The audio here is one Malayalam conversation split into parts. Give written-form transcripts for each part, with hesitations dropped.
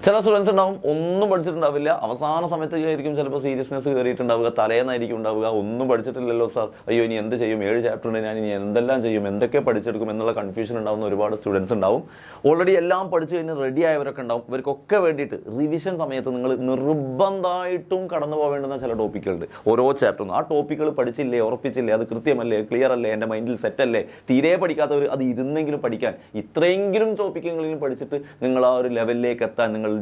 ചില സ്റ്റുഡൻസ് ഉണ്ടാവും ഒന്നും പഠിച്ചിട്ടുണ്ടാവില്ല, അവസാന സമയത്തേക്കായിരിക്കും ചിലപ്പോൾ സീരിയസ്നെസ് കയറിയിട്ടുണ്ടാവുക, തലേന്നായിരിക്കും ഉണ്ടാവുക, ഒന്നും പഠിച്ചിട്ടില്ലല്ലോ സാർ, അയ്യോ ഇനി എന്ത് ചെയ്യും, 7 ചാപ്റ്റർ ഉണ്ട്, ഞാൻ ഇനി എന്തെല്ലാം ചെയ്യും, എന്തൊക്കെ പഠിച്ചെടുക്കും എന്നുള്ള കൺഫ്യൂഷൻ ഉണ്ടാവുന്ന ഒരുപാട് സ്റ്റുഡൻസ് ഉണ്ടാവും. ഓൾറെഡി എല്ലാം പഠിച്ചു കഴിഞ്ഞ് റെഡി ആയവരൊക്കെ ഉണ്ടാവും. ഇവർക്കൊക്കെ വേണ്ടിയിട്ട് റിവിഷൻ സമയത്ത് നിങ്ങൾ നിർബന്ധമായിട്ടും കടന്നു പോകേണ്ടുന്ന ചില ടോപ്പിക്കുകളുണ്ട്. ഓരോ ചാപ്റ്ററും ആ ടോപ്പിക്കുകൾ പഠിച്ചില്ലേ, ഉറപ്പിച്ചില്ലേ, അത് കൃത്യമല്ലേ, ക്ലിയർ അല്ലേ, എൻ്റെ മൈൻഡിൽ സെറ്റല്ലേ, തീരെ പഠിക്കാത്തവർ അത് ഇരുന്നെങ്കിലും പഠിക്കാൻ, ഇത്രയെങ്കിലും ടോപ്പിക്കെങ്കിലും പഠിച്ചിട്ട് നിങ്ങൾ ആ ഒരു ലെവലിലേക്ക് എത്താൻ, നിങ്ങൾ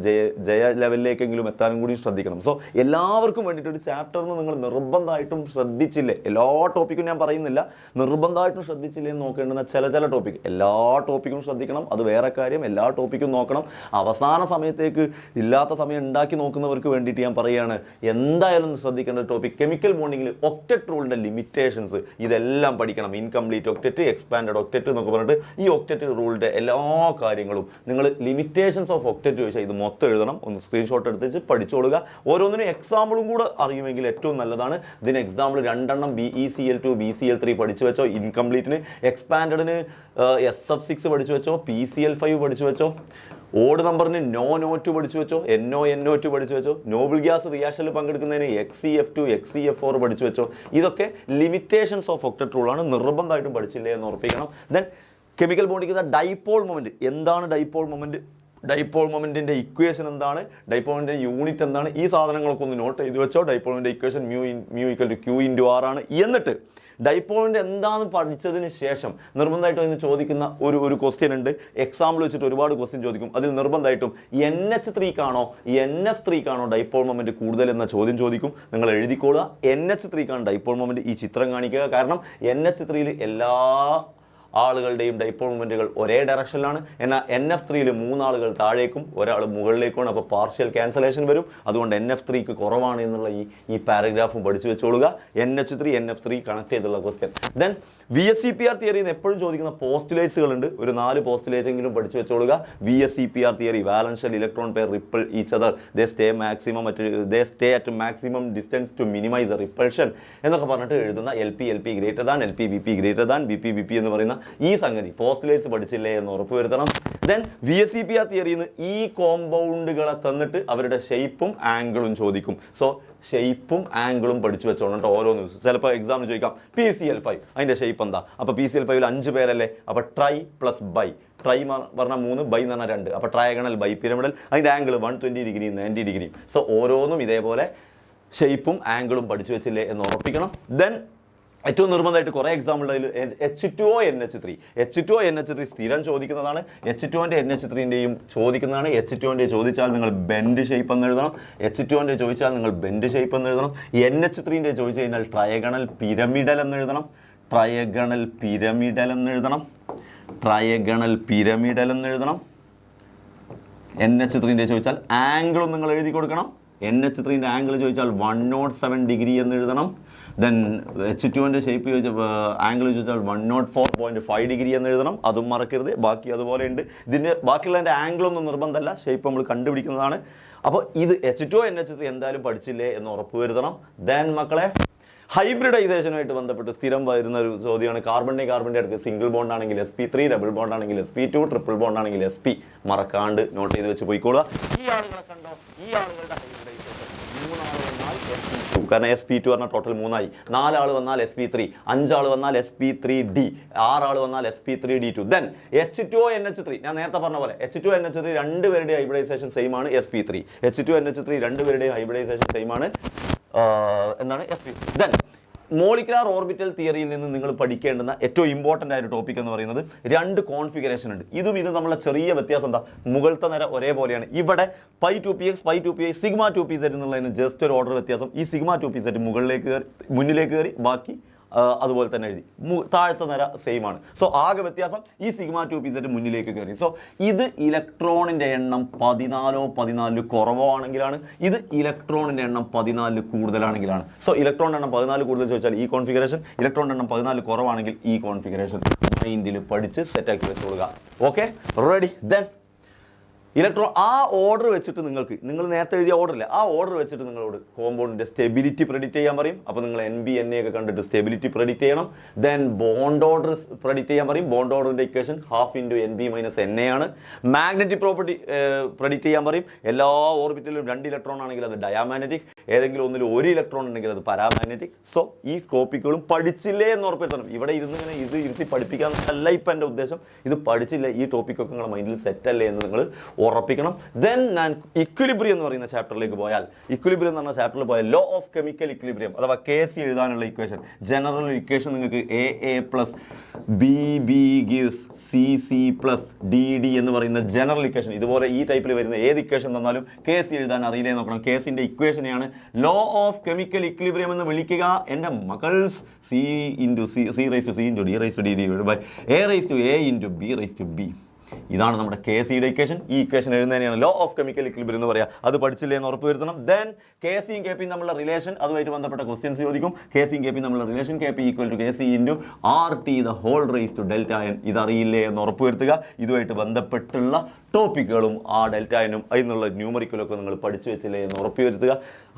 ജയ ലെവലിലേക്കെങ്കിലും എത്താനും കൂടി ശ്രദ്ധിക്കണം. സോ എല്ലാവർക്കും വേണ്ടിയിട്ട് ഒരു ചാപ്റ്ററിന് നിങ്ങൾ നിർബന്ധമായിട്ടും ശ്രദ്ധിച്ചില്ലേ, എല്ലാ ടോപ്പിക്കും ഞാൻ പറയുന്നില്ല, നിർബന്ധമായിട്ടും ശ്രദ്ധിച്ചില്ലേ എന്ന് നോക്കേണ്ടുന്ന ചില ടോപ്പിക്, എല്ലാ ടോപ്പിക്കും ശ്രദ്ധിക്കണം, അത് വേറെ കാര്യം, എല്ലാ ടോപ്പിക്കും നോക്കണം. അവസാന സമയത്തേക്ക് ഇല്ലാത്ത സമയം ഉണ്ടാക്കി നോക്കുന്നവർക്ക് വേണ്ടിയിട്ട് ഞാൻ പറയുകയാണ്, എന്തായാലും ശ്രദ്ധിക്കേണ്ട ടോപ്പിക് കെമിക്കൽ ബോണ്ടിങ്ങിൽ ഒക്ടറ്റ് റൂളിൻ്റെ ലിമിറ്റേഷൻസ്, ഇതെല്ലാം പഠിക്കണം. ഇൻകംപ്ലീറ്റ് ഒക്ടറ്റ്, എക്സ്പാൻഡഡ് ഒക്ടറ്റ് എന്നൊക്കെ പറഞ്ഞിട്ട് ഈ ഒക്ടറ്റ് റൂളിൻ്റെ എല്ലാ കാര്യങ്ങളും നിങ്ങൾ ലിമിറ്റേഷൻസ് ഓഫ് ഒക്ടറ്റ് ചോദിച്ചാൽ ഇത് മൊത്തം എഴുതണം. ഒന്ന് സ്ക്രീൻഷോട്ട് എടുത്ത് പഠിച്ചോളുക. ഓരോന്നിനും എക്സാമ്പിളും കൂടെ അറിയുമെങ്കിൽ ഏറ്റവും നല്ലതാണ്. ഇതിന് എക്സാമ്പിൾ 2 BeCl2 BeCl3 പഠിച്ചു വെച്ചോ, ഇൻകംപ്ലീറ്റിന്. എക്സ്പാൻഡഡിന് SF6 പഠിച്ചു വെച്ചോ, PCl5 പഠിച്ചു വെച്ചോ, ഓഡ് നമ്പറിന് NO2 പഠിച്ചു വെച്ചോ, NO പഠിച്ചു വെച്ചോ, നോബിൾ ഗ്യാസ് റിയാക്ഷനിൽ പങ്കെടുക്കുന്നതിന് XCF2 XCF4 പഠിച്ചു വെച്ചോ. ഇതൊക്കെ ലിമിറ്റേഷൻസ് ഓഫ് ഒക്ടറ്റ് റൂളാണ്, നിർബന്ധമായിട്ടും പഠിച്ചില്ലേ എന്ന് ഉറപ്പിക്കണം. Then chemical bonding dipole moment. എന്താണ് ഡൈപോൾ മൊമെൻറ്റ്, ഡൈപോൾ മൊമെൻറ്റിൻ്റെ ഇക്വേഷൻ എന്താണ്, ഡൈപോളിൻ്റെ യൂണിറ്റ് എന്താണ്, ഈ സാധനങ്ങളൊക്കെ ഒന്ന് നോട്ട് ചെയ്ത് വെച്ചോ. ഡൈപോളിൻ്റെ equation mu equal to Q×R ആണ്. എന്നിട്ട് ഡൈപോളിൻ്റെ എന്താണെന്ന് പഠിച്ചതിന് ശേഷം നിർബന്ധമായിട്ടും അതിന് ചോദിക്കുന്ന ഒരു ക്വസ്റ്റ്യൻ ഉണ്ട്. എക്സാമ്പിൾ വെച്ചിട്ട് ഒരുപാട് ക്വസ്റ്റ്യൻ ചോദിക്കും. അതിൽ നിർബന്ധമായിട്ടും NH3 NF3 ഡൈപോൾ മൊമെൻറ്റ് കൂടുതൽ എന്ന ചോദ്യം ചോദിക്കും. നിങ്ങൾ എഴുതിക്കോളുക. NH3 ഡൈപോൾ മൊമെൻറ്റ്, ഈ ചിത്രം കാണിക്കുക. കാരണം NH3 എല്ലാ ആളുകളുടെയും ഡൈപോൾ മൊമെൻറ്റുകൾ ഒരേ ഡയറക്ഷനിലാണ്. എന്നാൽ NF3 3 ആളുകൾ താഴേക്കും ഒരാൾ മുകളിലേക്കുമാണ്. അപ്പോൾ പാർഷ്യൽ ക്യാൻസലേഷൻ വരും. അതുകൊണ്ട് NF3 കുറവാണ് എന്നുള്ള ഈ പാരഗ്രാഫും പഠിച്ചു വെച്ചോളുക. NH3 NF3 കണക്ട് ചെയ്തുള്ള ക്വസ്റ്റ്യൻ. ദെൻ VSEPR തിയറിയിൽ നിന്ന് എപ്പോഴും ചോദിക്കുന്ന പോസ്റ്റുലേറ്റ്സുകളുണ്ട്. ഒരു 4 പോസ്റ്റുലേറ്റെങ്കിലും പഠിച്ചു വെച്ചോളുക. VSEPR theory, valence shell electron pair repel each other, they stay at maximum distance to minimise the repulsion എന്നൊക്കെ പറഞ്ഞിട്ട് എഴുതുന്ന LP greater than, LP greater than, BP എന്ന് പറയുന്ന ഈ സംഗതി പോസ്റ്റുലേറ്റ്സ് പഠിച്ചില്ലേ എന്ന് ഉറപ്പുവരുത്തണം. ദെൻ VSEPR തിയറിയിൽ നിന്ന് ഈ കോമ്പൗണ്ടുകളെ തന്നിട്ട് അവരുടെ ഷേപ്പും ആംഗിളും ചോദിക്കും. സോ ഷേപ്പും ആംഗിളും പഠിച്ചു വെച്ചോണം കേട്ടോ. ഓരോ ദിവസം ചിലപ്പോൾ എക്സാമിന് ചോദിക്കാം PCl5 അതിൻ്റെ ഷേപ്പ് എന്താ. അപ്പോൾ PCl5 5 പേരല്ലേ, അപ്പോൾ ട്രൈ പ്ലസ് ബൈ, ട്രൈ പറഞ്ഞാൽ 3, ബൈ എന്ന് പറഞ്ഞാൽ 2, അപ്പോൾ ട്രയഗണൽ ബൈ പിരമിഡൽ, അതിൻ്റെ ആംഗിൾ 120 ഡിഗ്രി 90 ഡിഗ്രി. സോ ഓരോന്നും ഇതേപോലെ ഷേപ്പും ആംഗിളും പഠിച്ചു വെച്ചില്ലേ എന്ന് ഉറപ്പിക്കണം. ദെൻ ഏറ്റവും നിർബന്ധമായിട്ട് കുറേ എക്സാമ്പിൾ അതിൽ H2O NH3 സ്ഥിരം ചോദിക്കുന്നതാണ്. H2O-ൻ്റെ NH3-ൻ്റെയും ചോദിക്കുന്നതാണ്. H2O-ൻ്റെ ചോദിച്ചാൽ നിങ്ങൾ ബെൻഡ് ഷേപ്പ് എന്ന് എഴുതണം. H2O-ൻ്റെ ചോദിച്ചാൽ നിങ്ങൾ ബെൻഡ് ഷേപ്പ് എന്ന് എഴുതണം. NH3-ൻ്റെ ചോദിച്ചു കഴിഞ്ഞാൽ ട്രയഗണൽ പിരമിഡൽ എന്ന് എഴുതണം. NH3-ൻ്റെ ചോദിച്ചാൽ ആംഗിളും നിങ്ങൾ എഴുതി കൊടുക്കണം. NH3-ൻ്റെ ആംഗിൾ ചോദിച്ചാൽ 107 ഡിഗ്രി എന്ന് എഴുതണം. ദെൻ H2O-ൻ്റെ ഷേപ്പ് ചോദിച്ചാൽ ആംഗിൾ ചോദിച്ചാൽ 104.5 ഡിഗ്രി എന്ന് എഴുതണം. അതും മറക്കരുത്. ബാക്കി അതുപോലെ ഉണ്ട്. ഇതിൻ്റെ ബാക്കിയുള്ളതിൻ്റെ ആംഗിളൊന്നും നിർബന്ധമല്ല, ഷേപ്പ് നമ്മൾ കണ്ടുപിടിക്കുന്നതാണ്. അപ്പോൾ ഇത് H2O NH3 എന്തായാലും പഠിച്ചില്ലേ എന്ന് ഉറപ്പ് വരുത്തണം. ദെൻ മക്കളെ ഹൈബ്രിഡൈസേഷനുമായിട്ട് ബന്ധപ്പെട്ട് സ്ഥിരം വരുന്ന ഒരു ചോദ്യമാണ്. കാർബണിൻ്റെ അടുത്ത് സിംഗിൾ ബോണ്ട് ആണെങ്കിൽ SP3, ഡബിൾ ബോണ്ട് ആണെങ്കിൽ SP2, ട്രിപ്പിൾ ബോണ്ട് ആണെങ്കിൽ SP. മറക്കാണ്ട് നോട്ട് ചെയ്ത് വെച്ച് പോയിക്കോളുക. ഈ ആളുകളെ കണ്ടോ, ഈ ആളുകളുടെ ഹൈബ്രിഡൈസേഷൻ 3 ആൾ വന്നാൽ SP2, കാരണം SP2 പറഞ്ഞാൽ ടോട്ടൽ 3 ആയി. 4 ആൾ വന്നാൽ SP3, 5 ആൾ വന്നാൽ SP3D, 6 ആൾ വന്നാൽ SP3D2. ദെൻ H2O NH3 ഞാൻ നേരത്തെ പറഞ്ഞ പോലെ H2O NH3 രണ്ടുപേരുടെയും ഹൈബ്രിഡൈസേഷൻ സെയിം ആണ് SP3. H2O NH3 രണ്ടുപേരുടെയും ഹൈബ്രിഡൈസേഷൻ സെയിം ആണ് എന്താണ് SP. ദെൻ മോളിക്കുലാർ ഓർബിറ്റൽ തിയറിയിൽ നിന്ന് നിങ്ങൾ പഠിക്കേണ്ടുന്ന ഏറ്റവും ഇമ്പോർട്ടൻ്റ് ആയ ഒരു ടോപ്പിക് എന്ന് പറയുന്നത് 2 കോൺഫിഗറേഷൻ ഉണ്ട്. ഇതും നമ്മളെ ചെറിയ വ്യത്യാസം എന്താ, മുകളിലത്തെ നിര ഒരേപോലെയാണ്. ഇവിടെ π2px π2pi σ2pz എന്നുള്ളതിന് ജസ്റ്റ് ഒരു ഓർഡർ വ്യത്യാസം. ഈ σ2pz മുന്നിലേക്ക് കയറി, ബാക്കി അതുപോലെ തന്നെ എഴുതി. താഴത്തെ നിര സെയിം ആണ്. സോ ആകെ വ്യത്യാസം ഈ σ2pz മുന്നിലേക്ക് കയറി. സോ ഇത് ഇലക്ട്രോണിൻ്റെ എണ്ണം 14 കുറവോ ആണെങ്കിലാണ്, ഇത് ഇലക്ട്രോണിൻ്റെ എണ്ണം 14 കൂടുതലാണെങ്കിലാണ്. സോ ഇലക്ട്രോണിൻ്റെ എണ്ണം 14 കൂടുതൽ ചോദിച്ചാൽ ഈ കോൺഫിഗറേഷൻ, ഇലക്ട്രോണിൻ്റെ എണ്ണം 14 കുറവാണെങ്കിൽ ഈ കോൺഫിഗറേഷൻ മൈൻഡിൽ പഠിച്ച് സെറ്റാക്കി വെച്ചോളുക. Okay, ready. ദെൻ ഇലക്ട്രോൺ ആ ഓർഡർ വെച്ചിട്ട് നിങ്ങൾ നേരത്തെ എഴുതിയ ഓർഡറില്ല, ആ ഓർഡർ വെച്ചിട്ട് നിങ്ങളോട് കോമ്പൗണ്ടിൻ്റെ സ്റ്റെബിലിറ്റി പ്രെഡിക്റ്റ് ചെയ്യാൻ പറയും. അപ്പോൾ നിങ്ങൾ NB NA ഒക്കെ കണ്ടിട്ട് സ്റ്റെബിലിറ്റി പ്രെഡിക്റ്റ് ചെയ്യണം. ദെൻ ബോണ്ട് ഓർഡർ പ്രെഡിക്റ്റ് ചെയ്യാൻ പറയും. ബോണ്ട് ഓർഡറിൻ്റെ ഇക്വേഷൻ 1/2 × NB - NA ആണ്. മാഗ്നറ്റിക് പ്രോപ്പർട്ടി പ്രെഡിക്റ്റ് ചെയ്യാൻ പറയും. എല്ലാ ഓർബിറ്റിലും 2 ഇലക്ട്രോൺ ആണെങ്കിൽ അത് ഡയാമാഗ്നറ്റിക്, ഏതെങ്കിലും ഒന്നിൽ 1 ഇലക്ട്രോൺ ഉണ്ടെങ്കിൽ അത് പാരാമാഗ്നറ്റിക്. സോ ഈ ടോപ്പിക്കുകളും പഠിച്ചില്ലേ എന്ന് ഉറപ്പുവരുത്തണം. ഇവിടെ ഇരുന്നിങ്ങനെ ഇത് ഇരുത്തി പഠിപ്പിക്കാന്നല്ല ഇപ്പം എൻ്റെ ഉദ്ദേശം. ഇത് പഠിച്ചില്ല, ഈ ടോപ്പിക്കൊക്കെ നിങ്ങളുടെ മൈൻഡിൽ സെറ്റ് അല്ലേ എന്ന് നിങ്ങൾ ഉറപ്പിക്കണം. ദെൻ ഞാൻ ഇക്വിലിബ്രിയം എന്ന് പറയുന്ന ചാപ്റ്ററിലേക്ക് പോയാൽ, ഇക്വിലിബ്രിയം എന്ന് പറഞ്ഞ ചാപ്റ്ററിൽ പോയാൽ ലോ ഓഫ് കെമിക്കൽ ഇക്വിലിബ്രിയം അഥവാ KC എഴുതാനുള്ള ഇക്വേഷൻ, ജനറൽ ഇക്വേഷൻ നിങ്ങൾക്ക് AA + BB gives CC + DD എന്ന് പറയുന്ന ജനറൽ ഇക്വേഷൻ. ഇതുപോലെ ഈ ടൈപ്പിൽ വരുന്ന ഏത് ഇക്വേഷൻ തന്നാലും KC എഴുതാൻ അറിയില്ലേ നോക്കണം. KCൻ്റെ ഇക്വേഷനെയാണ് ലോ ഓഫ് കെമിക്കൽ ഇക്വിലിബ്രിയം എന്ന് വിളിക്കുക. എൻ്റെ മക്കൾസ് C × C C × D / DD A × B / B. ഇതാണ് നമ്മുടെ KCയുടെ ഇക്വേഷൻ. ഈ ഇക്വേഷൻ എഴുതുന്നതിനെയാണ് ലോ ഓഫ് കെമിക്കൽ ഇക്വിലിബ്രിയം എന്ന് പറയുക. അത് പഠിച്ചില്ലേ എന്ന് ഉറപ്പ് വരുത്തണം. ദെൻ KCയും KPയും തമ്മിലുള്ള റിലേഷൻ, അതുമായിട്ട് ബന്ധപ്പെട്ട ക്വസ്റ്റ്യൻസ് ചോദിക്കും. KCയും KPയും തമ്മിലുള്ള റിലേഷൻ KP = KC × RT⁴ ഇതറിയില്ലേ എന്ന് ഉറപ്പ് വരുത്തുക. ഇതുമായിട്ട് ബന്ധപ്പെട്ടുള്ള ടോപ്പിക്കുകളും ആ ഡെൽറ്റനും അതിനുള്ള ന്യൂമറിക്കലൊക്കെ നിങ്ങൾ പഠിച്ചു വെച്ചില്ലേ എന്ന് ഉറപ്പ് വരുത്തുക.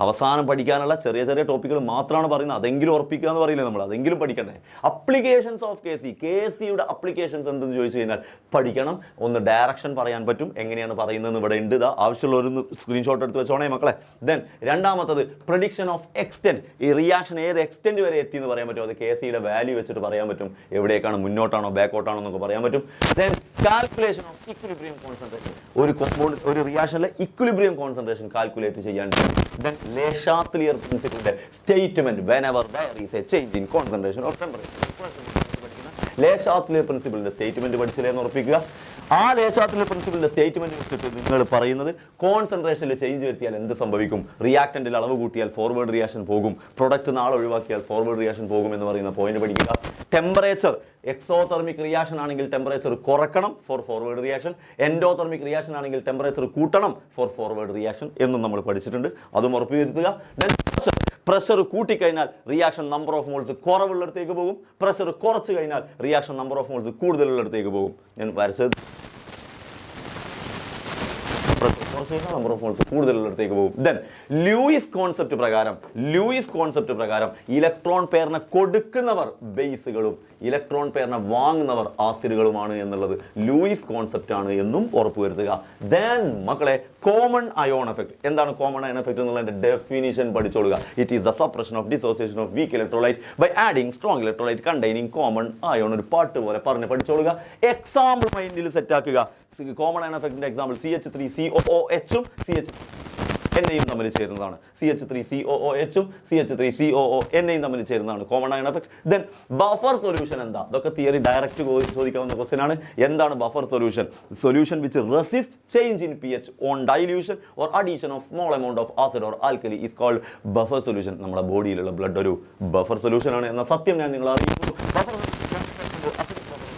അവസാനം പഠിക്കാനുള്ള ചെറിയ ചെറിയ ടോപ്പിക്കുകൾ മാത്രമാണ് പറയുന്നത്. അതെങ്കിലും ഉറപ്പിക്കുക എന്ന് പറയില്ലേ നമ്മൾ, അതെങ്കിലും പഠിക്കണ്ടേ. അപ്ലിക്കേഷൻസ് ഓഫ് KCയുടെ അപ്ലിക്കേഷൻസ് എന്തെന്ന് ചോദിച്ചു കഴിഞ്ഞാൽ പഠിക്കണം. ഒന്ന് ഡയറക്ഷൻ പറയാൻ പറ്റും, എങ്ങനെയാണ് പറയുന്നതെന്ന് ഇവിടെ ഉണ്ട്. ഇതാ ആവശ്യമുള്ളവരൊന്ന് സ്ക്രീൻഷോട്ട് എടുത്ത് വെച്ചോണേ മക്കളെ. ദെൻ രണ്ടാമത്തത് പ്രഡിക്ഷൻ ഓഫ് എക്സ്റ്റെൻറ്റ്. ഈ റിയാക്ഷൻ ഏത് എക്സ്റ്റെൻറ്റ് വരെ എത്തി എന്ന് പറയാൻ പറ്റും. അത് KCയുടെ വാല്യൂ വെച്ചിട്ട് പറയാൻ പറ്റും. എവിടേക്കാണ്, മുന്നോട്ടാണോ ബാക്കോട്ടാണോ എന്നൊക്കെ പറയാൻ പറ്റും. Then calculation of equilibrium concentration. ഒരു കോമ്പൗണ്ട് ഒരു റിയാക്ഷനിലെ ഇക്വിലിബ്രിയം കോൺസെൻട്രേഷൻ കാൽക്കുലേറ്റ് ചെയ്യാൻ. ദെൻ Le Chatelier പ്രിൻസിപ്പിളിന്റെ statement whenever there is a change in concentration or temperature. Le Chatelier പ്രിൻസിപ്പിളിന്റെ സ്റ്റേറ്റ്മെന്റ് പഠിച്ചില്ലേ എന്ന് ഉറപ്പിക്കുക. ആ Le Chatelier പ്രിൻസിപ്പിളിന്റെ സ്റ്റേറ്റ്മെന്റ് വെച്ചിട്ട് നിങ്ങൾ പറയുന്നത് കോൺസെൻട്രേഷനിൽ ചേഞ്ച് വരുത്തിയാൽ എന്ത് സംഭവിക്കും, റിയാക്ടന്റിൽ അളവ് കൂട്ടിയാൽ ഫോർവേഡ് റിയാക്ഷൻ പോകും, പ്രൊഡക്റ്റ് നാളെ ഒഴിവാക്കിയാൽ ഫോർവേഡ് റിയാക്ഷൻ പോകും എന്ന് പറയുന്ന പോയിന്റ് പഠിക്കുക. ടെമ്പറേച്ചർ എക്സോതെർമിക് റിയാക്ഷൻ ആണെങ്കിൽ ടെമ്പറേച്ചർ കുറക്കണം for forward reaction, endothermic reaction ആണെങ്കിൽ ടെമ്പറേച്ചർ കൂട്ടണം ഫോർ ഫോർവേഡ് റിയാക്ഷൻ എന്നും നമ്മൾ പഠിച്ചിട്ടുണ്ട്. അതും ഉറപ്പുവരുത്തുക. ദെൻ പ്രഷർ കൂട്ടിക്കഴിഞ്ഞാൽ റിയാക്ഷൻ നമ്പർ ഓഫ് മോൾസ് കുറവുള്ളിടത്തേക്ക് പോകും, പ്രഷർ കുറച്ച് കഴിഞ്ഞാൽ റിയാക്ഷൻ നമ്പർ ഓഫ് മോൾസ് കൂടുതലുള്ളിടത്തേക്ക് പോകും. ഞാൻ വരച്ചത് നമ്പർ ഓഫ് മോൾസ് കൂടുതലുള്ളിടത്തേക്ക് പോകും. ദെൻ ലൂയിസ് കോൺസെപ്റ്റ് പ്രകാരം ഇലക്ട്രോൺ പെയറിനെ കൊടുക്കുന്നവർ ബേസുകളും ഇലക്ട്രോൺ പെയറിനെ വാങ്ങുന്നവർ ആസിഡുകളുമാണ് എന്നുള്ളത് ലൂയിസ് കോൺസെപ്റ്റ് ആണ് എന്നും ഉറപ്പുവരുത്തുക. ദെൻ മക്കളെ കോമൺ അയോൺ എഫക്ട്. എന്താണ് കോമൺ അയോൺ എഫക്ട് എന്നുള്ളതിന്റെ ഡെഫിനിഷൻ പഠിച്ചോളുക. It is the suppression of dissociation of weak electrolyte by adding strong electrolyte containing common ion. ഒരു പാട്ട് പോലെ പറഞ്ഞ് പഠിച്ചോളുക. എക്സാമ്പിൾ മൈൻഡിൽ സെറ്റ് ആക്കുക. കോമൺ അയോൺ എഫക്റ്റിന്റെ എക്സാമ്പിൾ CH3COOH ഉം NAയും തമ്മിൽ ചേരുന്നതാണ്. CH3COOH ഉം CH3COO തമ്മിൽ ചേരുന്നതാണ് common ion effect. Then buffer solution എന്താ? ഇതൊക്കെ തിയറി ഡയറക്റ്റ് ചോദിക്കാവുന്ന ക്വസ്റ്റ്യൻ ആണ്. എന്താണ് buffer solution? Solution which resist change in pH on dilution or addition of small amount of acid or alkali is called buffer solution. നമ്മുടെ ബോഡിയിലുള്ള ബ്ലഡ് ഒരു ബഫർ സൊല്യൂഷൻ ആണ് എന്ന സത്യം ഞാൻ നിങ്ങളെ അറിയിക്കുന്നു.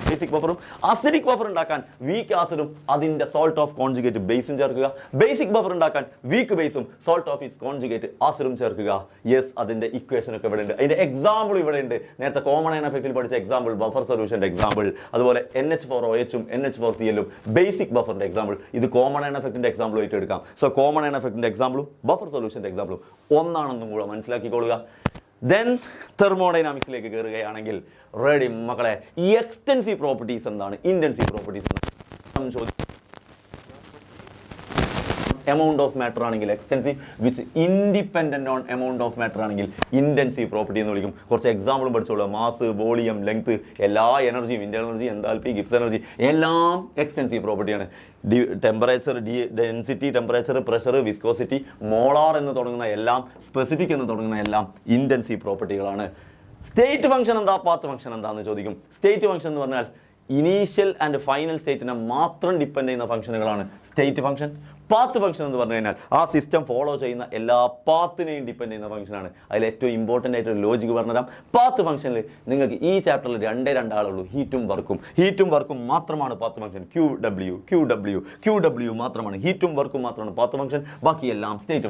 ബേസിക് ബഫറും അസിഡിക് ബഫർ ഉണ്ടാക്കാൻ വീക്ക് ആസിഡും അതിന്റെ സോൾട്ട് ഓഫ് കോൺജുഗേറ്റ് ബേസും ചേർക്കുക. ബേസിക് ബഫർ ഉണ്ടാക്കാൻ week ബേസും salt of its conjugate ആസിഡും ചേർക്കുക. യെസ്, അതിന്റെ ഇക്വേഷൻ ഒക്കെ ഇവിടെ ഉണ്ട്, അതിന്റെ എക്സാമ്പിൾ ഇവിടെ ഉണ്ട്. നേരത്തെ കോമൺ അയോൺ എഫക്റ്റിൽ പഠിച്ച എക്സാമ്പിൾ ബഫർ സൊല്യൂഷന്റെ എക്സാമ്പിൾ, അതുപോലെ NH4OH ഉം NH4Cl ഉം ബേസിക് ബഫറിന്റെ എക്സാമ്പിൾ. ഇത് കോമൺ അയോൺ എഫക്റ്റിന്റെ എക്സാമ്പിൾ ആയിട്ട് എടുക്കാം. സോ കോമൺ അയോൺ എഫക്റ്റിന്റെ എക്സാമ്പിളും ബഫർ സൊല്യൂഷന്റെ എക്സാമ്പിളും ഒന്നാണെന്നും കൂടെ മനസ്സിലാക്കിക്കൊള്ളുക. ദെൻ തെർമോഡൈനാമിക്സിലേക്ക് കയറുകയാണെങ്കിൽ റെഡി മക്കളെ. ഈ എക്സ്റ്റെൻസീവ് പ്രോപ്പർട്ടീസ് എന്താണ്, ഇന്റൻസീവ് പ്രോപ്പർട്ടീസ് എന്താണ് ചോദിക്കും. എമൗണ്ട് ഓഫ് മാറ്റർ ആണെങ്കിൽ extensive, which independent on amount of matter ആണെങ്കിൽ ഇന്റൻസീവ് പ്രോപ്പർട്ടി എന്ന് വിളിക്കും. കുറച്ച് എക്സാമ്പിളും പഠിച്ചോളൂ. മാസ്, വോളിയം, ലെങ്ത്, എല്ലാ എനർജിയും, internal energy, enthalpy, Gibbs energy എല്ലാം എക്സ്റ്റെൻസീവ് പ്രോപ്പർട്ടിയാണ്. Temperature, density, temperature, pressure, viscosity, molar എന്ന് തുടങ്ങുന്ന എല്ലാം, സ്പെസിഫിക് എന്ന് തുടങ്ങുന്ന എല്ലാം ഇന്റൻസീവ് പ്രോപ്പർട്ടികളാണ്. സ്റ്റേറ്റ് ഫംഗ്ഷൻ എന്താ, പാത്ത് ഫംഗ്ഷൻ എന്താണെന്ന് ചോദിക്കും. സ്റ്റേറ്റ് ഫംഗ്ഷൻ എന്ന് പറഞ്ഞാൽ ഇനീഷ്യൽ ആൻഡ് ഫൈനൽ സ്റ്റേറ്റിനെ മാത്രം ഡിപ്പെൻഡ് ചെയ്യുന്ന ഫംഗ്ഷനുകളാണ് സ്റ്റേറ്റ് ഫംഗ്ഷൻ. പാത്ത് ഫംഗ്ഷൻ എന്ന് പറഞ്ഞു കഴിഞ്ഞാൽ ആ സിസ്റ്റം ഫോളോ ചെയ്യുന്ന എല്ലാ പാത്തിനെയും ഡിപ്പെൻഡ് ചെയ്യുന്ന ഫംഗ്ഷനാണ്. അതിൽ ഏറ്റവും ഇമ്പോർട്ടൻ്റ് ആയിട്ട് ഒരു ലോജിക്ക് പറഞ്ഞുതരാം. പാത്ത് ഫംഗ്ഷനിൽ നിങ്ങൾക്ക് ഈ ചാപ്റ്ററിൽ രണ്ടേ ആളുള്ളൂ, ഹീറ്റും വർക്കും മാത്രമാണ് പാത്ത് ഫംഗ്ഷൻ. ക്യൂ ഡബ്ല്യു മാത്രമാണ്, ഹീറ്റും വർക്കും മാത്രമാണ് പാത്ത് ഫംഗ്ഷൻ. ബാക്കിയെല്ലാം സ്റ്റേറ്റ്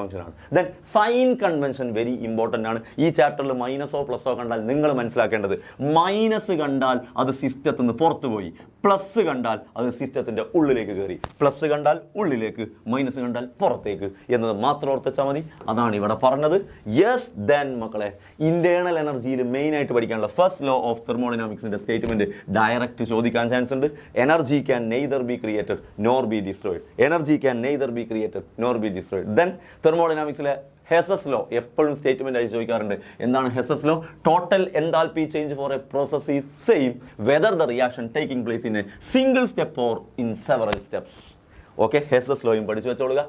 ഫംഗ്ഷനാണ്. Then sign convention very important ആണ്. ഈ ചാപ്റ്ററിൽ മൈനസോ പ്ലസോ കണ്ടാൽ നിങ്ങൾ മനസ്സിലാക്കേണ്ടത്, മൈനസ് കണ്ടാൽ അത് സിസ്റ്റത്തിൽ നിന്ന് പുറത്തുപോയി, പ്ലസ് കണ്ടാൽ അത് സിസ്റ്റത്തിൻ്റെ ഉള്ളിലേക്ക് കയറി, പ്ലസ് കണ്ടാൽ ഉള്ളിലേക്ക്, മൈനസ് കണ്ടാൽ പുറത്തേക്ക് എന്നത് മാത്രം ഓർത്തിച്ചാൽ മതി. അതാണ് ഇവിടെ പറഞ്ഞത്. യെസ്, ദെൻ മക്കളെ, ഇന്റേണൽ എനർജിയിൽ മെയിനായിട്ട് പഠിക്കാനുള്ള ഫസ്റ്റ് ലോ ഓഫ് തെർമോഡൈനാമിക്സിന്റെ സ്റ്റേറ്റ്മെന്റ് ഡയറക്റ്റ് ചോദിക്കാൻ ചാൻസ് ഉണ്ട്. Energy can neither be created nor be destroyed. Then തെർമോഡൈനാമിക്സിലെ ഹെസസ് ലോ എപ്പോഴും സ്റ്റേറ്റ്മെന്റ് ആയി ചോദിക്കാറുണ്ട്. എന്താണ് Hess's law? Total enthalpy change for a process is same whether the reaction taking place in a single step or in several steps. Okay, Hess's ലോയും പഠിച്ചു വെച്ചോളുക.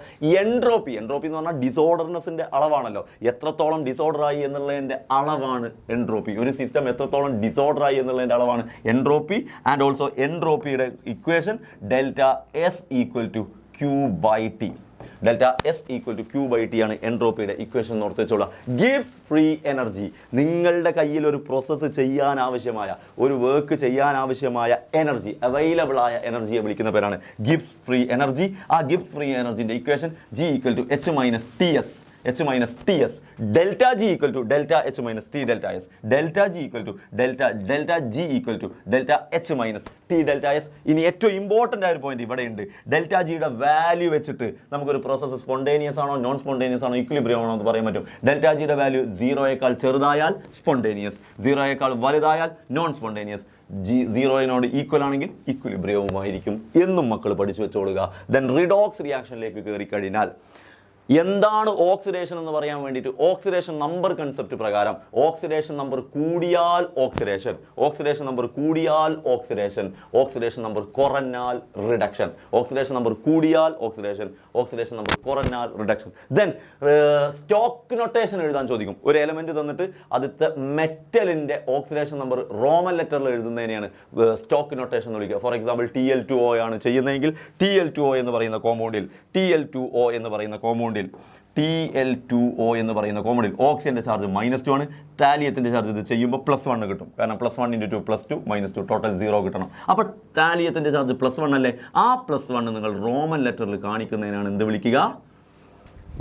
എൻട്രോപ്പി എന്ന് പറഞ്ഞാൽ ഡിസോർഡർനെസ്സിൻ്റെ അളവാണല്ലോ. എത്രത്തോളം ഡിസോർഡറായി എന്നുള്ളതിൻ്റെ അളവാണ് എൻട്രോപ്പി. ഒരു സിസ്റ്റം എത്രത്തോളം ഡിസോർഡറായി എന്നുള്ളതിൻ്റെ അളവാണ് എൻട്രോപ്പി. ആൻഡ് ഓൾസോ എൻട്രോപ്പിയുടെ equation delta S equal to Q/T. Delta S equal to Q/T ആണ് എൻട്രോപ്പിയുടെ ഇക്വേഷൻ ഓർത്ത് വെച്ചോളാം. ഗിബ്സ് ഫ്രീ എനർജി, നിങ്ങളുടെ കയ്യിൽ ഒരു പ്രോസസ്സ് ചെയ്യാൻ ആവശ്യമായ, ഒരു വർക്ക് ചെയ്യാൻ ആവശ്യമായ എനർജി, അവൈലബിൾ ആയ എനർജിയെ വിളിക്കുന്ന പേരാണ് ഗിബ്സ് ഫ്രീ എനർജി. ആ ഗിബ്സ് ഫ്രീ എനർജിൻ്റെ equation G equal to H-TS. delta G equal to delta H minus T delta S. delta G equal to delta G equal to delta H minus T delta S. ഇനി ഏറ്റവും ഇമ്പോർട്ടൻ്റ് ആയ ഒരു പോയിന്റ് ഇവിടെ ഉണ്ട്. ഡെൽറ്റ ജിയുടെ വാല്യൂ വെച്ചിട്ട് നമുക്കൊരു പ്രോസസ്സ് സ്പോണ്ടേനിയസ് ആണോ നോൺ സ്പോണ്ടേനിയസ് ആണോ ഇക്വിലിബ്രിയം ആണോ എന്ന് പറയാൻ പറ്റും. ഡെൽറ്റ ജിയുടെ വാല്യൂ 0യേക്കാൾ ചെറുതായാൽ സ്പോണ്ടേനിയസ്, 0യേക്കാൾ വലുതായാൽ നോൺ സ്പോണ്ടേനിയസ്. G0 ഈക്വൽ ആണെങ്കിൽ ഇക്വിലിബ്രിയവുമായിരിക്കും എന്നും മക്കൾ പഠിച്ചു വെച്ചോളുക. ദെൻ റിഡോക്സ് റിയാക്ഷനിലേക്ക് കയറി കഴിഞ്ഞാൽ എന്താണ് ഓക്സിഡേഷൻ എന്ന് പറയാൻ വേണ്ടിയിട്ട് ഓക്സിഡേഷൻ നമ്പർ കൺസെപ്റ്റ് പ്രകാരം ഓക്സിഡേഷൻ നമ്പർ കൂടിയാൽ ഓക്സിഡേഷൻ, ഓക്സിഡേഷൻ നമ്പർ കൂടിയാൽ ഓക്സിഡേഷൻ, ഓക്സിഡേഷൻ നമ്പർ കുറഞ്ഞാൽ റിഡക്ഷൻ, ഓക്സിഡേഷൻ നമ്പർ കൂടിയാൽ ഓക്സിഡേഷൻ, ഓക്സിഡേഷൻ നമ്പർ കുറഞ്ഞാൽ റിഡക്ഷൻ. ദെൻ സ്റ്റോക്ക് നൊട്ടേഷൻ എഴുതാൻ ചോദിക്കും. ഒരു എലമെന്റ് തന്നിട്ട് അതിത്തെ മെറ്റലിൻ്റെ ഓക്സിഡേഷൻ നമ്പർ റോമൻ ലെറ്ററിൽ എഴുതുന്നതിനെയാണ് സ്റ്റോക്ക് നൊട്ടേഷൻ എന്ന് വിളിക്കുക. ഫോർ എക്സാമ്പിൾ Tl2O ആണ് ചെയ്യുന്നതെങ്കിൽ Tl2O എന്ന് പറയുന്ന കോമ്പൗണ്ടിൽ Tl2O എന്ന് പറയുന്ന കോമ്പൗണ്ടിൽ Tl2O എന്ന് പറയുന്ന കോമ്പൗണ്ടിൽ ഓക്സിജന്റെ ചാർജ് -2 ആണ്. താലിയത്തിന്റെ ചാർജ് ഇത് ചെയ്യുമ്പോൾ +1 കിട്ടും. കാരണം +1 × 2 +2 -2 ടോട്ടൽ 0 കിട്ടണം. അപ്പോൾ താലിയത്തിന്റെ ചാർജ് +1 അല്ലേ? ആ +1 നിങ്ങൾ റോമൻ ലെറ്ററിൽ കാണിക്കുന്നതിനാണ് എന്ത് വിളിക്കുക?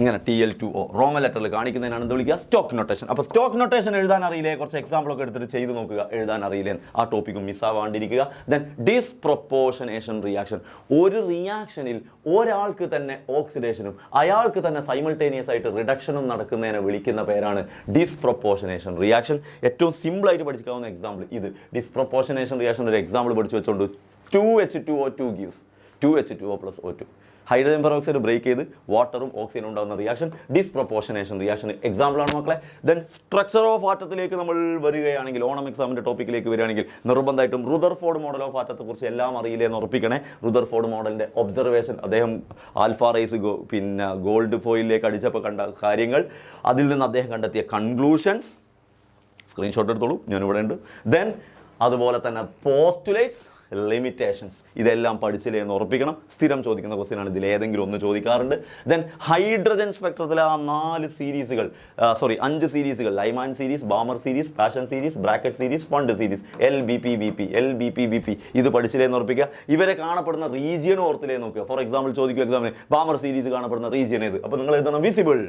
ഇങ്ങനെ Tl2O റോമൻ ലെറ്ററിൽ കാണിക്കുന്നതിനാണ് എന്ത് വിളിക്കുക? Stock notation. അപ്പോൾ സ്റ്റോക്ക് നൊട്ടേഷൻ എഴുതാൻ അറിയില്ലേ? കുറച്ച് എക്സാമ്പിളൊക്കെ എടുത്തിട്ട് ചെയ്ത് നോക്കുക. എഴുതാൻ അറിയില്ലേ? ആ ടോപ്പിക്കും മിസ്സാവാണ്ടിരിക്കുക. Then disproportionation reaction. ഒരു റിയാക്ഷനിൽ ഒരാൾക്ക് തന്നെ ഓക്സിഡേഷനും അയാൾക്ക് തന്നെ സൈമൾട്ടേനിയസ് ആയിട്ട് റിഡക്ഷനും നടക്കുന്നതിനെ വിളിക്കുന്ന പേരാണ് ഡിസ്പ്രൊപ്പോർഷനേഷൻ റിയാക്ഷൻ. ഏറ്റവും സിമ്പിളായിട്ട് പഠിക്കാവുന്ന എക്സാമ്പിൾ ഇത്. ഡിസ്പ്രൊപ്പോർഷനേഷൻ റിയാക്ഷൻ ഒരു എക്സാമ്പിൾ പഠിച്ചു വെച്ചുകൊണ്ട് 2H2O2 gives 2H2O + O2. Hydrogen peroxide break ചെയ്ത് വാട്ടറും ഓക്സിജനും ഉണ്ടാകുന്ന റിയാക്ഷൻ ഡിസ്പ്രൊപ്പോർഷനേഷൻ റിയാക്ഷൻ എക്സാമ്പിളാണ് മക്കളെ. ദെൻ സ്ട്രക്ചർ ഓഫ് ആറ്റത്തിലേക്ക് നമ്മൾ വരികയാണെങ്കിൽ, ഓണം എക്സാമിൻ്റെ ടോപ്പിക്കിലേക്ക് വരികയാണെങ്കിൽ നിർബന്ധമായിട്ടും റുദർഫോർഡ് മോഡൽ ഓഫ് ആറ്റത്തെക്കുറിച്ച് എല്ലാം അറിയില്ലേ എന്ന് ഉറപ്പിക്കണേ. റുദർഫോർഡ് മോഡലിൻ്റെ ഒബ്സർവേഷൻ, അദ്ദേഹം ആൽഫ റൈസ് പിന്നെ ഗോൾഡ് ഫോയിലേക്ക് അടിച്ചപ്പോൾ കണ്ട കാര്യങ്ങൾ, അതിൽ നിന്ന് അദ്ദേഹം കണ്ടെത്തിയ കൺക്ലൂഷൻസ് സ്ക്രീൻഷോട്ട് എടുത്തോളൂ, ഞാനിവിടെ ഉണ്ട്. ദെൻ അതുപോലെ തന്നെ പോസ്റ്റുലേറ്റ്സ്, ലിമിറ്റേഷൻസ്, ഇതെല്ലാം പഠിച്ചില്ലേ എന്ന് ഉറപ്പിക്കണം. സ്ഥിരം ചോദിക്കുന്ന ക്വസ്റ്റ്യനാണ്, ഇതിലേതെങ്കിലും ഒന്ന് ചോദിക്കാറുണ്ട്. ദെൻ ഹൈഡ്രജൻ സ്പെക്ട്രത്തിലെ ആ 5 സീരീസുകൾ, Lyman series, Balmer series, Paschen series, Brackett series, Pfund series, LBP, ഇത് പഠിച്ചില്ലേ എന്ന് ഉറപ്പിക്കുക. ഇവരെ കാണപ്പെടുന്ന റീജിയൻ ഓർത്തില്ലേ നോക്കുക. ഫോർ എക്സാമ്പിൾ ചോദിക്കുക എക്സാമിന്, ബാമർ സീരീസ് കാണപ്പെടുന്ന റീജിയൻ ഏത്? അപ്പോൾ നിങ്ങൾ എഴുതണം വിസിബിൾ.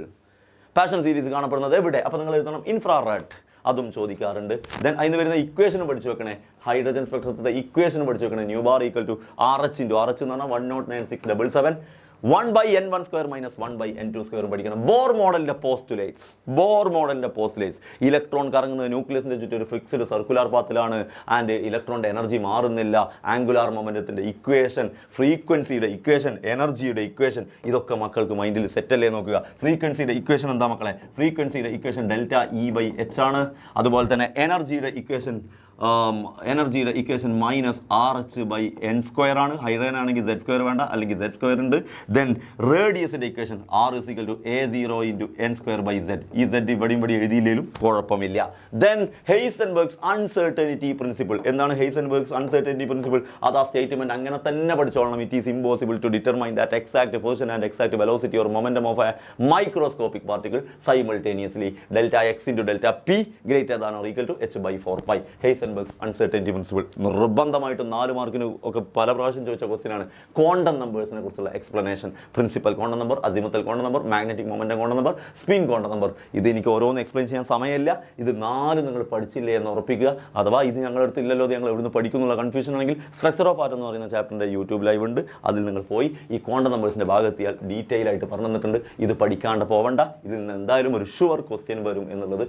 പാഷൻ സീരീസ് കാണപ്പെടുന്നത് എവിടെ? അപ്പോൾ നിങ്ങൾ എഴുതണം ഇൻഫ്രാറെഡ്. അതും ചോദിക്കാറുണ്ട്. ദെൻ അതിന് വരുന്ന ഇക്വേഷനും പഠിച്ചു വെക്കണേ. ഹൈഡ്രജൻ സ്പെക്ട്രത്തിൻ്റെ ഇക്വേഷനും പഠിച്ചു വെക്കണേ. Nu bar equal to RH എന്ന് പറഞ്ഞാൽ 109,677 1/n1² - 1/n2² പഠിക്കണം. ബോർ മോഡലിൻ്റെ പോസ്റ്റുലേറ്റ്സ്, ഇലക്ട്രോൺ കറങ്ങുന്നത് ന്യൂക്ലിയസിൻ്റെ ചുറ്റും ഒരു ഫിക്സ്ഡ് സർക്കുലർ പാത്തിലാണ്. ആൻഡ് ഇലക്ട്രോണിൻ്റെ എനർജി മാറുന്നില്ല. ആംഗുലാർ മൊമെൻറ്റത്തിൻ്റെ ഇക്വേഷൻ, ഫ്രീക്വൻസിയുടെ ഇക്വേഷൻ, എനർജിയുടെ ഇക്വേഷൻ, ഇതൊക്കെ മക്കൾക്ക് മൈൻഡിൽ സെറ്റല്ലേ നോക്കുക. ഫ്രീക്വൻസിയുടെ ഇക്വേഷൻ എന്താ മക്കളെ? ഫ്രീക്വൻസിയുടെ ഇക്വേഷൻ ΔE/h ആണ്. അതുപോലെ തന്നെ എനർജിയുടെ ഇക്വേഷൻ എനർജിയുടെ ഇക്വേഷൻ -RH/n² ആണ്. ഹൈഡ്രജൻ ആണെങ്കിൽ z² വേണ്ട, അല്ലെങ്കിൽ z² ഉണ്ട്. ദെൻ റേഡിയസിൻ്റെ ഇക്വേഷൻ R = A0 × n²/z. ഈ z ഇവിടെയും എഴുതിയില്ലെങ്കിലും കുഴപ്പമില്ല. Then Heisenberg's uncertainty principle. എന്താണ് ഹെയ്സൻബർഗ്സ് അൺസർട്ടനിറ്റി പ്രിൻസിപ്പിൾ? അത് ആ സ്റ്റേറ്റ്മെന്റ് അങ്ങനെ തന്നെ പഠിച്ചോളണം. It is impossible to determine that exact position and exact velocity or momentum of a microscopic particle simultaneously ΔX × ΔP > h/4π. Heisenberg's uncertainty principle നിർബന്ധമായിട്ടും 4 മാർക്കിന് ഒക്കെ പല പ്രാവശ്യം ചോദിച്ച ക്വസ്റ്റ്യൻ ആണ്. ക്വാണ്ടം നമ്പേഴ്സിനെ കുറിച്ചുള്ള explanation. Principal quantum number, azimuthal quantum number, magnetic momentum quantum number, spin quantum number. ഇത് എനിക്ക് ഓരോന്ന് എക്സ്പ്ലെയിൻ ചെയ്യാൻ സമയമില്ല. ഇത് 4 നിങ്ങൾ പഠിച്ചില്ലേ എന്ന് ഉറപ്പിക്കുക. അഥവാ ഇത് ഞങ്ങളടുത്ത് ഇല്ലല്ലോ, ഞങ്ങൾ എവിടുന്ന് പഠിക്കുന്നുള്ള കൺഫ്യൂഷൻ ആണെങ്കിൽ സ്ട്രക്ചർ ഓഫ് ആറ്റം എന്ന് പറയുന്ന ചാപ്റ്ററിൻ്റെ യൂട്യൂബ് ലൈവ് ഉണ്ട്. അതിൽ നിങ്ങൾ പോയി ഈ ക്വാണ്ടം നമ്പേഴ്സിൻ്റെ ഭാഗത്തിയാൽ ഡീറ്റെയിൽ ആയിട്ട് പറഞ്ഞു തന്നിട്ടുണ്ട്. ഇത് പഠിക്കാണ്ട് പോവണ്ട. ഇതിൽ നിന്ന് എന്തായാലും ഒരു ഷുവർ ക്വസ്റ്റ്യൻ വരും എന്നുള്ളത്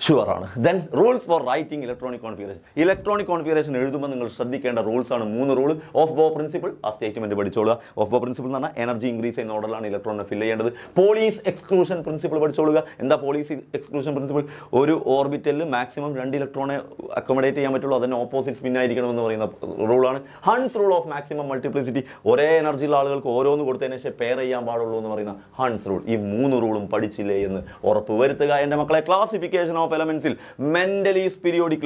ഷുവറാണ്. Then rules for writing electronic configuration. Electronic configuration എഴുതുമ്പോൾ നിങ്ങൾ ശ്രദ്ധിക്കേണ്ട റൂൾസ് ആണ് 3 റൂൾ. ഓഫ് ബോ പ്രിൻസിപ്പിൾ, ആ സ്റ്റേറ്റ്മെന്റ് പഠിച്ചോളുക. ഓഫ് ബോ പ്രിൻസിപ്പിൾ എന്ന് പറഞ്ഞാൽ എനർജി ഇൻക്രീസ് ചെയ്യുന്ന ഓർഡറിലാണ് ഇലക്ട്രോണിനെ ഫില്ല് ചെയ്യേണ്ടത്. പോളീസ് എക്സ്ക്ലൂഷൻ പ്രിൻസിപ്പിൾ പഠിച്ചോളുക. എന്താ പോളീസ് എക്സ്ക്ലൂഷൻ പ്രിൻസിപ്പിൾ? ഒരു ഓർബിറ്റലിൽ മാക്സിമം 2 ഇലക്ട്രോണെ അക്കോമഡേറ്റ് ചെയ്യാൻ പറ്റുള്ളൂ. അതിന് ഓപ്പോസിറ്റ് സ്പിൻ ആയിരിക്കണം എന്ന് പറയുന്ന റൂളാണ്. Hund's rule of maximum multiplicity. ഒരേ എനർജിയുള്ള ആളുകൾക്ക് ഓരോന്ന് കൊടുത്തതിന് ശേഷം പെയർ ചെയ്യാൻ പാടുള്ളൂ എന്ന് പറയുന്ന ഹൺസ് റൂൾ. ഈ 3 റൂളും പഠിച്ചില്ലേ എന്ന് ഉറപ്പ് വരുത്തുക എൻ്റെ മക്കളെ. ക്ലാസിഫിക്കേഷൻ ഓഫ് എലമെന്റ്സിൽ മെന്റലീസ് പീരിയോഡിക്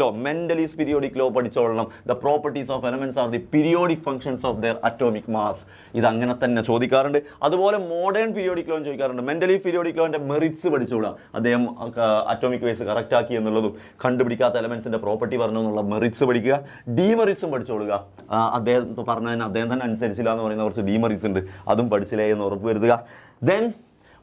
ലോ പഠിച്ചോളണം. The properties of elements are the periodic functions of their atomic mass. ഇത് അങ്ങനെ തന്നെ ചോദിക്കാറുണ്ട്. അതുപോലെ മോഡേൺ പീരിയോഡിക് ലോ ചോദിക്കാറുണ്ട്. മെന്റലി പീരിയോഡിക് ലോന്റെ മെറിറ്റ്സ് പഠിച്ചോളുക. അദ്ദേഹം അറ്റോമിക് വേസ് കറക്റ്റ് ആക്കി എന്നുള്ളതും കണ്ടുപിടിക്കാത്ത എലമെന്റ്സിന്റെ പ്രോപ്പർട്ടി പറഞ്ഞു എന്നുള്ള മെറിറ്റ്സ് പഠിക്കുക. ഡീമെറിറ്റ്സും പഠിച്ചോളുക. അദ്ദേഹം പറഞ്ഞതിന് അദ്ദേഹം തന്നെ അനുസരിച്ചില്ല എന്ന് പറയുന്ന കുറച്ച് ഡീമെറിറ്റ്സ് ഉണ്ട്. അതും പഠിച്ചില്ലേ എന്ന് ഉറപ്പ് വരുത്തുക. Then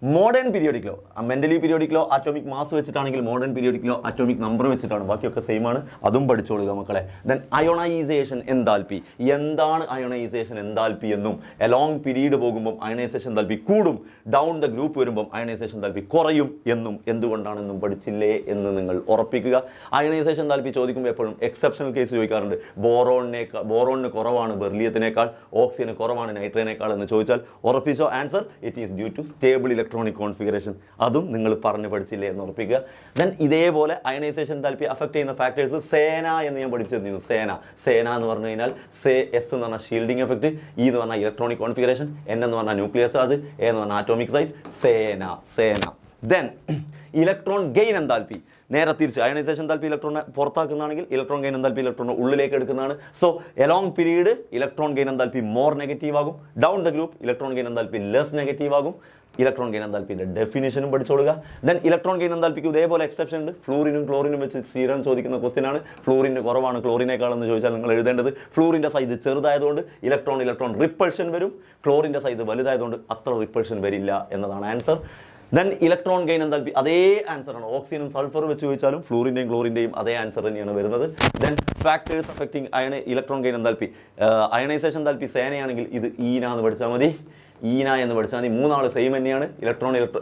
modern periodic law, Mendeleev periodic law atomic mass വെച്ചിട്ടാണെങ്കിൽ modern periodic law atomic number വെച്ചിട്ടാണ്. ബാക്കിയൊക്കെ സെയിം ആണ്. അതും പഠിച്ചോളുക മക്കളെ. Then ionisation enthalpy. എന്താണ് അയോണൈസേഷൻ എൻതാൽപ്പി എന്നും, എലോങ് പീരീഡ് പോകുമ്പോൾ അയണൈസേഷൻ എൻതാൽപ്പി കൂടും, ഡൗൺ ദ ഗ്രൂപ്പ് വരുമ്പോൾ അയണൈസേഷൻ എൻതാൽപ്പി കുറയും എന്നും എന്തുകൊണ്ടാണെന്നും പഠിച്ചില്ലേ എന്ന് നിങ്ങൾ ഉറപ്പിക്കുക. അയണൈസേഷൻ എൻതാൽപ്പി ചോദിക്കുമ്പോൾ എപ്പോഴും എക്സെപ്ഷണൽ കേസ് ചോദിക്കാറുണ്ട്. ബോറോണിന് കുറവാണ് ബെർലിയത്തിനേക്കാൾ, ഓക്സിജന് കുറവാണ് നൈട്രേനേക്കാൾ എന്ന് ചോദിച്ചാൽ ഉറപ്പിച്ചോ answer it is due to stable electronic configuration. അതും നിങ്ങൾ പറഞ്ഞു പഠിച്ചില്ലേ എന്ന് ഉറപ്പിക്കുക. ദെൻ ഇതേപോലെ അയണൈസേഷൻ താല്പര്യം അഫക്ട് ചെയ്യുന്ന ഫാക്ടേഴ്സ് സേന എന്ന് ഞാൻ പഠിപ്പിച്ചിരുന്നു. സേന എന്ന് പറഞ്ഞു കഴിഞ്ഞാൽ എസ് എന്ന് പറഞ്ഞാൽ ഷീൽഡിംഗ് എഫക്ട്, ഇ എന്ന് പറഞ്ഞാൽ ഇലക്ട്രോണിക് കോൺഫിഗറേഷൻ, എൻ എന്ന് പറഞ്ഞാൽ ന്യൂക്ലിയർ ചാർജ്, എ എന്ന് പറഞ്ഞാൽ ആറ്റോമിക് സൈസ്. സേന. ദെൻ ഇലക്ട്രോൺ ഗെയിൻ എന്താൽപ്പി നേരെ തിരിച്ച് അയണൈസേഷൻ താല്പര്യം ഇലക്ട്രോണിനെ പുറത്താക്കുന്നതാണെങ്കിൽ ഇലക്ട്രോൺ ഗെയിൻ എന്താൽപ്പി ഇലക്ട്രോണിനെ ഉള്ളിലേക്ക് എടുക്കുന്നതാണ്. So along period electron gain enthalpy more negative ആകും. Down the group electron gain enthalpy less negative ആകും. ഇലക്ട്രോൺ ഗെയിൻ എന്താൽപ്പിൻ്റെ ഡെഫിനിഷനും പഠിച്ചോളുക. ദെൻ ഇലക്ട്രോൺ ഗെയിൻ എന്താൽപ്പിക്ക് ഇതേപോലെ എക്സെപ്ഷൻ ഉണ്ട്. ഫ്ലൂറിനും ക്ലോറിനും വെച്ച് സ്ഥിരം ചോദിക്കുന്ന ക്വസ്റ്റ്യൻ ആണ്. ഫ്ലൂറിന് കുറവാണ് ക്ലോറിനേക്കാളെന്ന് ചോദിച്ചാൽ നിങ്ങൾ എഴുതേണ്ടത് ഫ്ലൂറിൻ്റെ സൈസ് ചെറുതായതുകൊണ്ട് ഇലക്ട്രോൺ റിപ്പൾഷൻ വരും, ക്ലോറിൻ്റെ സൈസ് വലുതായതുകൊണ്ട് അത്ര റിപ്പൾഷൻ വരില്ല എന്നതാണ് ആൻസർ. ദെൻ ഇലക്ട്രോൺ ഗെയിൻ എന്താൽപ്പി അതേ ആൻസറാണ്. ഓക്സിജനും സൾഫർ വെച്ച് ചോദിച്ചാലും ഫ്ലൂറിൻ്റെയും ക്ലോറിൻ്റെയും അതേ ആൻസർ തന്നെയാണ് വരുന്നത്. Then factors affecting electron gain enthalpy ionisation enthalpy സേനയാണെങ്കിൽ ഇത് ഈന എന്ന് പഠിച്ചാൽ മതി. ഈന എന്ന് പഠിച്ചാൽ മതി. 3 ആൾ സെയിം തന്നെയാണ്.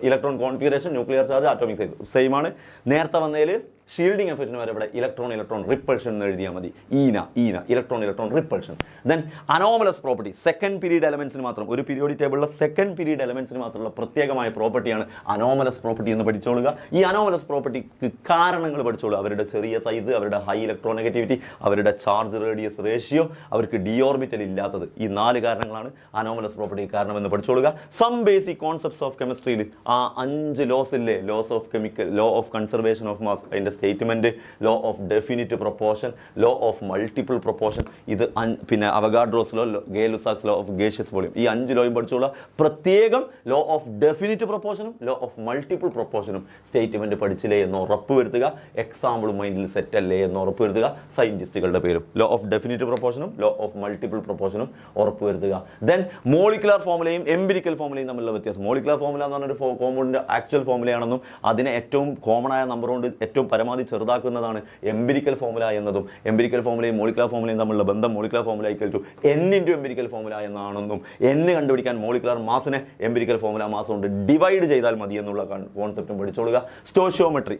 Electron configuration, nuclear charge, atomic size same ആണ്. നേരത്തെ വന്നതിൽ ഷീൽഡിംഗ് എഫക്റ്റിന് വരെ ഇവിടെ ഇലക്ട്രോൺ റിപ്പൾഷൻ എന്ന് എഴുതിയാൽ മതി. ഈന electron repulsion. Then anomalous property second period എലമെന്റ്സിന് മാത്രം, ഒരു പീരിയോഡിക് ടേബിളിലെ സെക്കൻഡ് പീരീഡ് എലമെന്റ്സിന് മാത്രമുള്ള പ്രത്യേകമായ പ്രോപ്പർട്ടിയാണ് അനോമലസ് പ്രോപ്പർട്ടി എന്ന് പഠിച്ചോളുക. ഈ അനോമലസ് പ്രോപ്പർട്ടിക്ക് കാരണങ്ങൾ പഠിച്ചോളുക. അവരുടെ ചെറിയ സൈസ്, അവരുടെ ഹൈ ഇലക്ട്രോനെഗറ്റിവിറ്റി, അവരുടെ ചാർജ് റേഡിയസ് റേഷ്യോ, അവർക്ക് ഡി ഓർബിറ്റൽ ഇല്ലാത്തത്. ഈ 4 കാരണങ്ങളാണ് അനോമലസ് പ്രോപ്പർട്ടിക്ക് കാരണമെന്ന് പഠിച്ചോളുക. സം ബേസിക് കോൺസെപ്റ്റ്സ് ഓഫ് കെമിസ്ട്രിയിൽ ആ 5 ലോസ് ഇല്ലേ, laws of chemical, law of conservation of mass, അതിൻ്റെ statement, law of definite proportion, law of multiple proportion, ഇത് പിന്നെ Avogadro's law, Gay Lussac's law of gaseous volume, ഈ 5 ലോയും പഠിച്ചോളുക. പ്രത്യേകം ലോ ഓഫ് ഡെഫിനിറ്റ് പ്രൊപ്പോർഷനും ലോ ഓഫ് മൾട്ടിപ്പിൾ പ്രൊപ്പോർഷനും സ്റ്റേറ്റ്മെൻറ്റ് പഠിച്ചില്ലേ എന്ന് ഉറപ്പ് വരുത്തുക. എക്സാമ്പിൾ മൈൻഡിൽ സെറ്റ് അല്ലേ എന്ന് ഉറപ്പ് വരുത്തുക. സയൻറ്റിസ്റ്റുകളുടെ പേരും ലോ ഓഫ് ഡെഫിനിറ്റ് പ്രൊപ്പോർഷനും ലോ ഓഫ് മൾട്ടിപ്പിൾ പ്രൊപ്പോർഷനും ഉറപ്പ് വരുത്തുക. ദെൻ മോളിക്കുലർ ഫോമുലയും എംപിരിക്കൽ ഫോമുലയും തമ്മിലുള്ള വ്യത്യാസം. മോളിക്കുലർ ഫോമുല എന്ന് പറഞ്ഞൊരു കോമ്പൗണ്ടിൻ്റെ ആക്ച്വൽ ഫോമുലയാണെന്നും അതിനെ ഏറ്റവും കോമൺ ആയ നമ്പർ കൊണ്ട് ഏറ്റവും പരമാവധി ചെറുതാക്കുന്നതാണ് എംപിരിക്കൽ ഫോമുല എന്നതും, എംപിരിക്കൽ ഫോമുലയും മോളിക്കുലർ ഫോമുലയും തമ്മിലുള്ള ബന്ധം molecular formula equal to n into empirical formula എന്നാണെന്നും n കണ്ടുപിടിക്കാൻ മോളിക്കുലർ മാസിനെ എംപിരിക്കൽ ഫോമുല മാസ് കൊണ്ട് ഡിവൈഡ് ചെയ്താൽ മതി എന്നുള്ള കോൺസെപ്റ്റും പഠിച്ചോളുക. സ്റ്റോഷിയോമെട്രി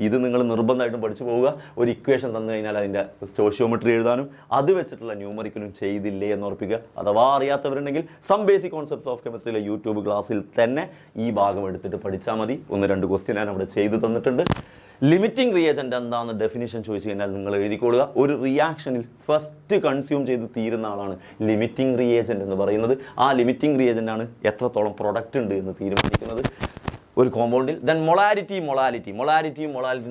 ഇത് നിങ്ങൾ നിർബന്ധമായിട്ടും പഠിച്ചു പോവുക. ഒരു ഇക്വേഷൻ തന്നു കഴിഞ്ഞാൽ അതിൻ്റെ സ്റ്റോഷിയോമെട്രി എഴുതാനും അത് വെച്ചിട്ടുള്ള ന്യൂമറിക്കലും ചെയ്തില്ലേ എന്ന് ഉറപ്പിക്കുക. അഥവാ അറിയാത്തവരുണ്ടെങ്കിൽ സം ബേസിക് കോൺസെപ്റ്റ്സ് ഓഫ് കെമിസ്ട്രിയിലെ യൂട്യൂബ് ക്ലാസ്സിൽ തന്നെ ഈ ഭാഗം എടുത്തിട്ട് പഠിച്ചാൽ മതി. 1-2 ക്വസ്റ്റ്യൻ ഞാൻ അവിടെ ചെയ്തു തന്നിട്ടുണ്ട്. ലിമിറ്റിംഗ് റിയേജൻ്റ് എന്താണെന്ന് ഡെഫിനിഷൻ ചോദിച്ചു കഴിഞ്ഞാൽ നിങ്ങൾ എഴുതിക്കൊള്ളുക. ഒരു റിയാക്ഷനിൽ ഫസ്റ്റ് കൺസ്യൂം ചെയ്ത് തീരുന്ന ആളാണ് ലിമിറ്റിംഗ് റിയേജൻ്റ് എന്ന് പറയുന്നത്. ആ ലിമിറ്റിംഗ് റിയേജൻ്റ് ആണ് എത്രത്തോളം പ്രൊഡക്റ്റ് ഉണ്ട് എന്ന് തീരുമാനിക്കുന്നത് ഒരു കോമ്പൗണ്ടിൽ. ദെൻ മൊളാരിറ്റി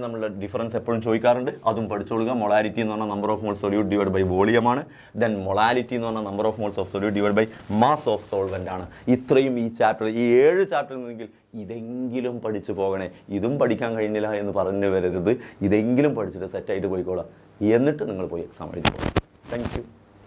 തമ്മിലുള്ള ഡിഫറൻസ് എപ്പോഴും ചോദിക്കാറുണ്ട്, അതും പഠിച്ചോളുക. മൊളാരിറ്റി എന്ന് പറഞ്ഞാൽ number of moles solute divide by വോളിയമാണ്. ദെൻ മൊളാലിറ്റി എന്ന് പറഞ്ഞാൽ number of moles of solute divide by mass of solvent ആണ്. ഇത്രയും ഈ ചാപ്റ്റർ, ഈ 7 ചാപ്റ്ററിൽ നിന്നെങ്കിൽ ഇതെങ്കിലും പഠിച്ചു പോകണേ. ഇതും പഠിക്കാൻ കഴിഞ്ഞില്ല എന്ന് പറഞ്ഞു വരരുത്. ഇതെങ്കിലും പഠിച്ചിട്ട് സെറ്റായിട്ട് പോയിക്കോളാം. എന്നിട്ട് നിങ്ങൾ പോയി എക്സാം എഴുതി പോകാം. Thank you.